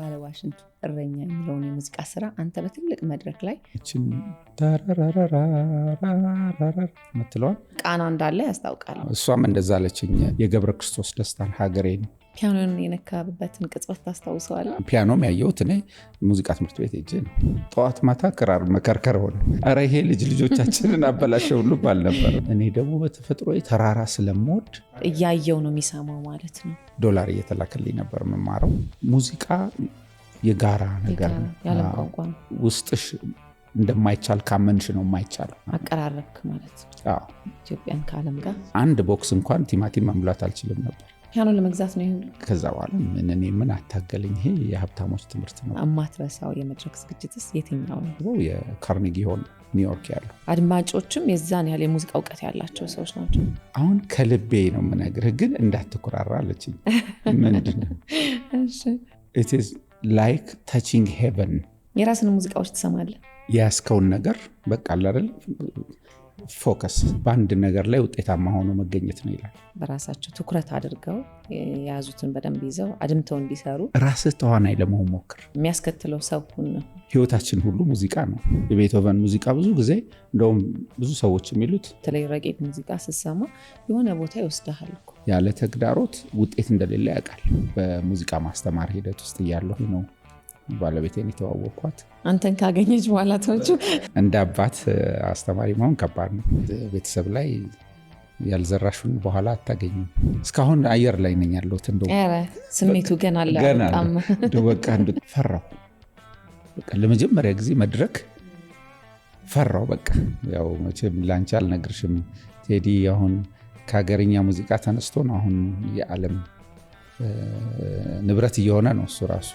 ባለዋሽንቱ እረኛ የሚለውን የሙዚቃ ስራ አንተ በትልቅ መድረክ ላይ እቺን ታራራራራራራ ምትለዋል ቃና እንዳለ ያስታውቃል። እሷም እንደዛ አለችኝ። የገብረ ክርስቶስ ደስታን ሀገሬን ፒያኖን የነካበትን ቅጽበት ታስታውሰዋለህ? ፒያኖም ያየሁት እኔ ሙዚቃ ትምህርት ቤት ሄጄ ነው። ጠዋት ማታ ክራር መከርከር ሆነ። ኧረ ይሄ ልጆቻችንን አበላሸው ሁሉ ባል ነበር። እኔ ደግሞ በተፈጥሮ ተራራ ስለምወድ እያየው ነው የሚሰማው ማለት ነው። ዶላር እየተላከልኝ ነበር የምማረው። ሙዚቃ የጋራ ነገር ነው። ያለም ቋንቋ ነው። ውስጥሽ እንደማይቻል ካመንሽ ነው የማይቻለው። አቀራረብክ ማለት ነው። ኢትዮጵያን ከዓለም ጋር አንድ ቦክስ እንኳን ቲማቲም መሙላት አልችልም ነበር። ፒያኖ ለመግዛት ነው ይሁን። ከዛ በኋላ ምን አታገለኝ። ይሄ የሀብታሞች ትምህርት ነው። አማትረሳው የመድረክ ዝግጅትስ የትኛው ነው? የካርኔጊ ሆል ኒውዮርክ ያለው። አድማጮችም የዛን ያህል የሙዚቃ እውቀት ያላቸው ሰዎች ናቸው። አሁን ከልቤ ነው የምነግርህ፣ ግን እንዳትኮራራ አለችኝ። ምንድን ነው? it is like touching heaven። የራስን ሙዚቃዎች ትሰማለህ? ያስከውን ነገር በቃ አይደል ፎከስ በአንድ ነገር ላይ ውጤታማ ሆኖ መገኘት ነው ይላል። በራሳቸው ትኩረት አድርገው የያዙትን በደንብ ይዘው አድምተው እንዲሰሩ ራስህ ተዋናይ ለመሆን ሞክር። የሚያስከትለው ሰው ነው። ህይወታችን ሁሉ ሙዚቃ ነው። የቤቶቨን ሙዚቃ ብዙ ጊዜ እንደውም ብዙ ሰዎች የሚሉት በተለይ ረጌጥ ሙዚቃ ስትሰማ የሆነ ቦታ ይወስድሃል እኮ። ያለ ተግዳሮት ውጤት እንደሌለ ያውቃል። በሙዚቃ ማስተማር ሂደት ውስጥ እያለሁ ነው ባለቤቴን የተዋወቅኳት። አንተን ካገኘች በኋላ ተወቹ እንደ አባት አስተማሪ መሆን ከባድ ነው። ቤተሰብ ላይ ያልዘራሹን በኋላ አታገኙም። እስካሁን አየር ላይ ነኝ ያለሁት። ስሜቱ ገና አለ። በቃ ፈራሁ። በቃ ለመጀመሪያ ጊዜ መድረክ ፈራሁ። በቃ ያው መቼም ላንቺ አልነግርሽም ቴዲ፣ አሁን ከሀገርኛ ሙዚቃ ተነስቶ ነው አሁን የዓለም ንብረት እየሆነ ነው እሱ ራሱ።